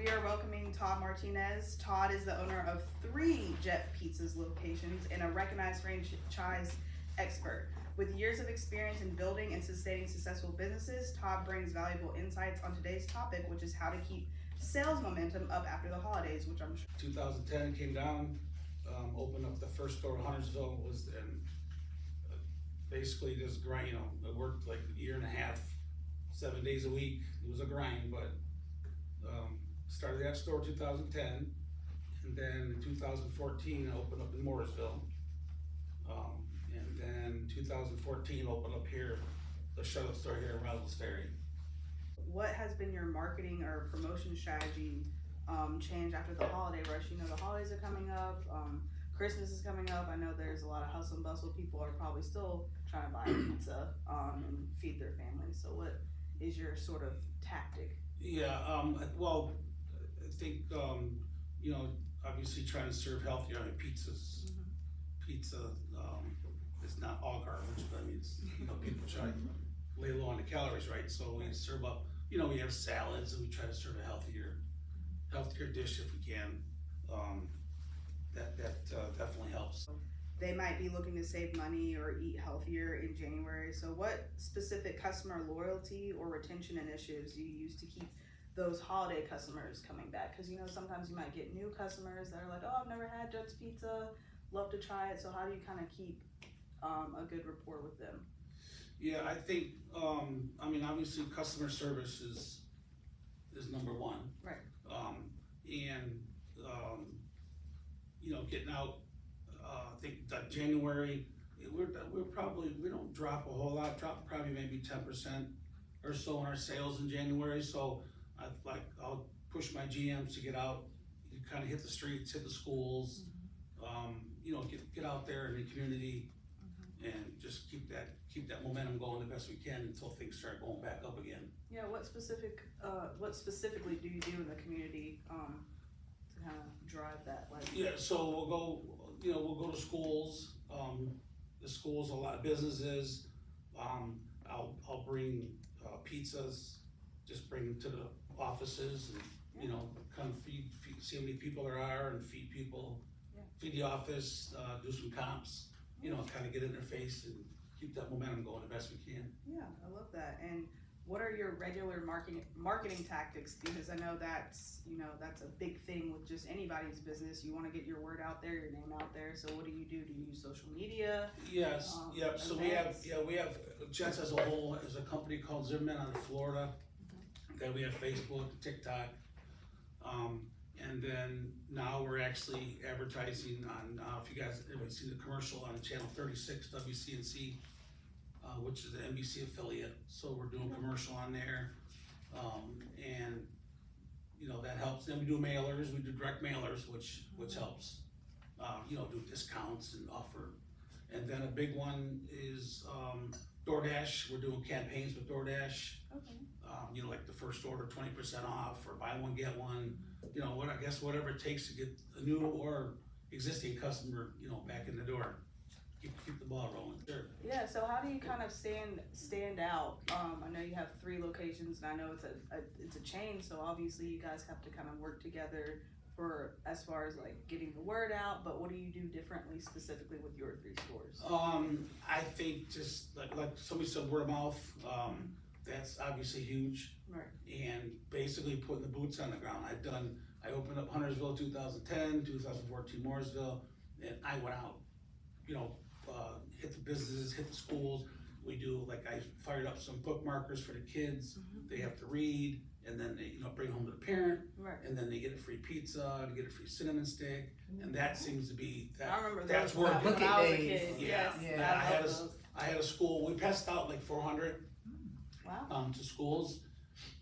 we are welcoming Todd Martinez. Todd is the owner of 3 Jet Pizzas locations and a recognized franchise expert. With years of experience in building and sustaining successful businesses, Todd brings valuable insights on today's topic, which is how to keep sales momentum up after the holidays, which I'm sure. 2010 came down, opened up the first store in Huntersville, basically just grind, I worked like a year and a half, 7 days a week. It was a grind, but started that store in 2010, and then in 2014 I opened up in Mooresville, and then 2014 opened up here, the shuttle store here in Rouse's Ferry. What has been your marketing or promotion strategy change after the holiday rush? The holidays are coming up, Christmas is coming up. I know there's a lot of hustle and bustle. People are probably still trying to buy pizza and feed their families. So what is your sort of tactic? Yeah, well, I think, obviously trying to serve healthier. I mean, pizza is not all garbage, but I mean, it's, people try to lay low on the calories, right? So we serve up, we have salads, and we try to serve a healthier dish if we can. That definitely helps. They might be looking to save money or eat healthier in January. So what specific customer loyalty or retention initiatives do you use to keep those holiday customers coming back? Because sometimes you might get new customers that are like, oh, I've never had Judge's Pizza, love to try it. So how do you kind of keep a good rapport with them? Yeah, I think, obviously customer service is number one. Right. Getting out, I think that January, we don't drop a whole lot, drop probably maybe 10% or so in our sales in January. So I'll push my GMs to get out, kind of hit the streets, hit the schools, get out there in the community, and just keep that momentum going the best we can until things start going back up again. Yeah, what specifically do you do in the community to kind of drive that? Yeah, so we'll go to schools. The schools, a lot of businesses. I'll bring pizzas, just bring them to the offices, and kind of see how many people there are, and feed people. Yeah. Feed the office, do some comps. Kind of get in their face and keep that momentum going the best we can. Yeah, I love that. And what are your regular marketing tactics? Because I know that's a big thing with just anybody's business. You want to get your word out there, your name out there. So what do? Do you use social media? Yes. Yep. So we have Jets as a whole, as a company called Zimmerman out of Florida. Then we have Facebook, TikTok, and then now we're actually advertising on. If you guys ever seen the commercial on channel 36 WCNC. Which is the NBC affiliate, so we're doing commercial on there, and that helps. Then we do mailers, we do direct mailers, which helps. Do discounts and offer, and then a big one is DoorDash. We're doing campaigns with DoorDash. Okay. Like the first order 20% off, or buy one get one. Whatever it takes to get a new or existing customer, back in the door. Keep the ball rolling. Sure. Yeah. So how do you kind of stand out? I know you have 3 locations, and I know it's a chain. So obviously you guys have to kind of work together for as far as like getting the word out. But what do you do differently specifically with your 3 stores? I think just like somebody said, word of mouth. That's obviously huge. Right. And basically putting the boots on the ground. I opened up Huntersville 2010, 2014 Mooresville, and I went out. Hit the businesses, hit the schools. We do, I fired up some bookmarkers for the kids. They have to read, and then they, bring home to the parent, right. And then they get a free pizza, they get a free cinnamon stick, and that seems to be that. I remember that's those working. when I was a kid. Yeah, Yes. I had a school. We passed out like 400 to schools,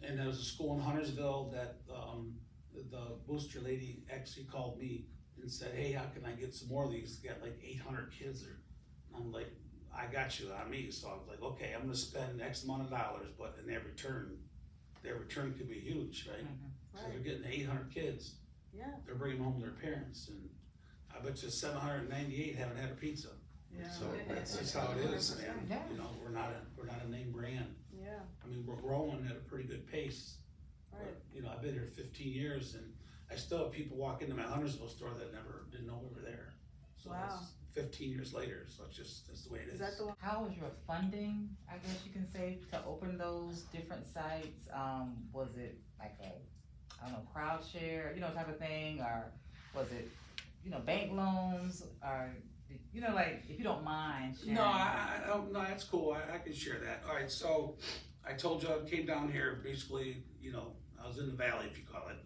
and there was a school in Huntersville that the booster lady actually called me and said, hey, how can I get some more of these? Got like 800 kids there. And I'm like, I got you on me. So I was like, okay, I'm gonna spend X amount of dollars, but in their return could be huge, right? So they're getting 800 kids. Yeah. They're bringing home their parents, and I bet you 798 haven't had a pizza. Yeah. So that's just how it is, man. Yeah. We're not a name brand. Yeah. I mean, we're growing at a pretty good pace. Right. But, I've been here 15 years and I still have people walk into my Huntersville store that didn't know we were there. So Wow. that's 15 years later, so that's the way it is. Is that the one? How was your funding, I guess you can say, to open those different sites? Was it like a, I don't know, crowd share, type of thing, or was it, bank loans, or, like, if you don't mind sharing? No, I don't, no, that's cool, I can share that. All right, so I told you I came down here, basically, I was in the valley, if you call it.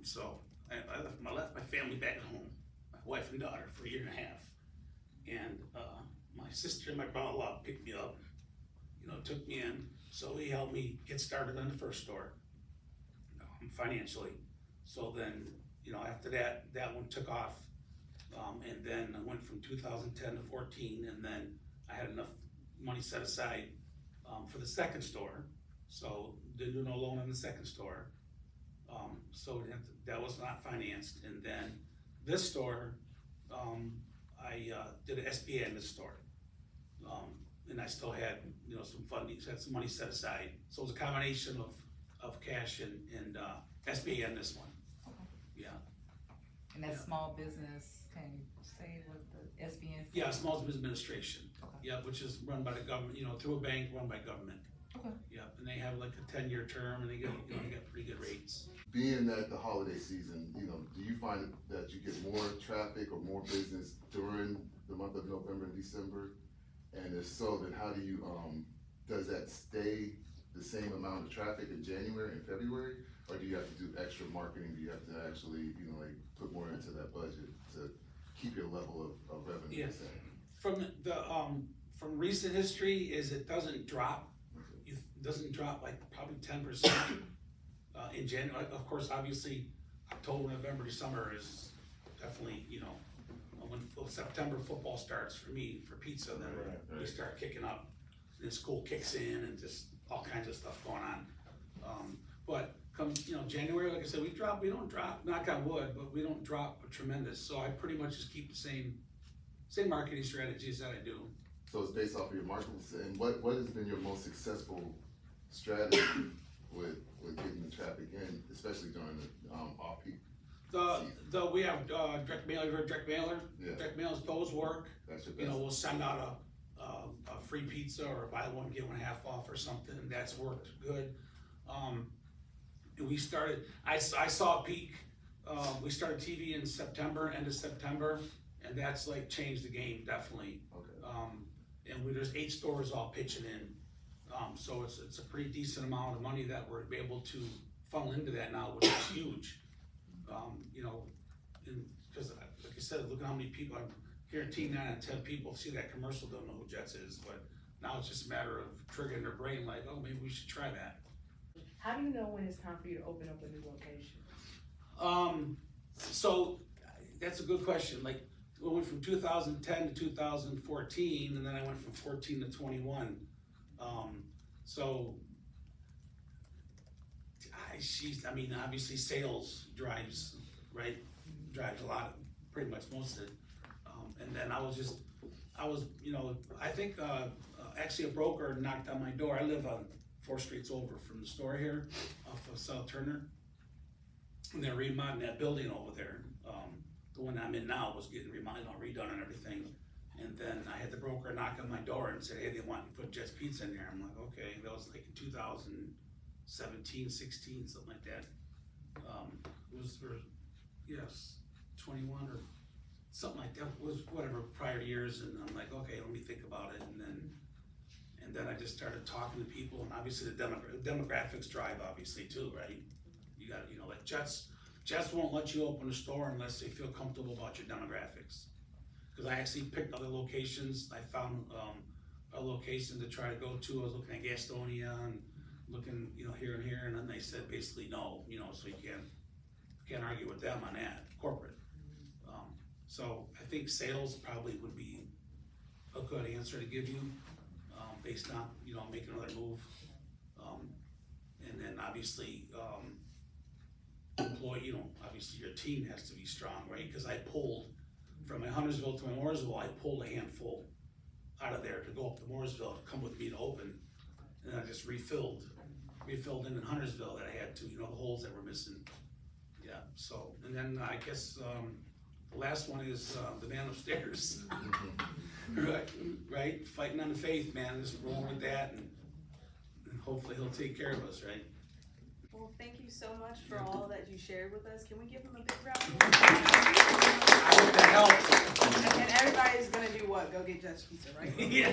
So I left my family back at home, my wife and daughter, for a year and a half. And my sister and my brother-in-law picked me up, took me in. So he helped me get started on the first store, financially. So then, after that one took off. And then I went from 2010 to 14, and then I had enough money set aside for the second store. So didn't do no loan on the second store. So that was not financed. And then this store, I did an SBA in this store. And I still had, some funding, had some money set aside. So it was a combination of cash and SBA in this one. Okay. Yeah. And that's small business, can you say what the SBN? Yeah, Small Business Administration. Okay. Yeah, which is run by the government, through a bank run by government. Okay. Yeah, and they have like a 10-year term, and they get pretty good rates. Being at the holiday season, do you find that you get more traffic or more business during the month of November and December? And if so, then how do you, does that stay the same amount of traffic in January and February? Or do you have to do extra marketing? Do you have to actually, like put more into that budget to keep your level of revenue Yeah. the same? From recent history is it doesn't drop. It doesn't drop like probably 10% in January. Of course, obviously, October, November, December is definitely, when September football starts for me, for pizza, then Right. we start kicking up. And school kicks in and just all kinds of stuff going on. But come, January, like I said, we don't drop, knock on wood, but we don't drop tremendous. So I pretty much just keep the same marketing strategies that I do. So it's based off of your marketing. And what has been your most successful strategy with getting the traffic in, especially during the off-peak? We have direct mailer. Yeah. Direct mailers, those work. That's your best. We'll send out a free pizza or buy one, get one half off or something. That's worked good. And we started, I saw a peak. We started TV in September, end of September, and that's like changed the game, definitely. Okay. And there's 8 stores all pitching in. So it's a pretty decent amount of money that we're able to funnel into that now, which is huge. Because like I said, look at how many people, I'm guaranteeing 9 out of 10 people see that commercial don't know who Jets is, but now it's just a matter of triggering their brain like, oh, maybe we should try that. How do you know when it's time for you to open up a new location? So that's a good question. Like, we went from 2010 to 2014, and then I went from 14 to 21. Obviously sales drives a lot, pretty much most of it. And then I think actually a broker knocked on my door. I live on 4 streets over from the store here, off of South Turner. And they're remodeling that building over there. The one I'm in now was getting remodeled, redone and everything. And then I had the broker knock on my door and said, hey, they want to put Jets Pizza in there. I'm like, okay, that was like in 2017, 16, something like that. It was for, 21 or something like that, was whatever, prior years. And I'm like, okay, let me think about it. And then I just started talking to people, and obviously the demographics drive obviously too, right? You got, like Jets won't let you open a store unless they feel comfortable about your demographics. Because I actually picked other locations. I found a location to try to go to. I was looking at Gastonia and looking, here and here, and then they said basically no, so you can't argue with them on that, corporate. So I think sales probably would be a good answer to give you, based on, making another move. And then obviously, obviously your team has to be strong, right? Because I pulled, from my Huntersville to my Mooresville, I pulled a handful out of there to go up to Mooresville, to come with me to open, and I just refilled refilled in Huntersville that I had to, the holes that were missing. Yeah, so, and then I guess, the last one is, the man upstairs. Right, fighting on the faith, man, just rolling with that, and hopefully he'll take care of us, right? Well, thank you so much for all that you shared with us. Can we give him a big round? I hope that helps. And everybody's gonna do what? Go get Judge Pizza, right? Yeah.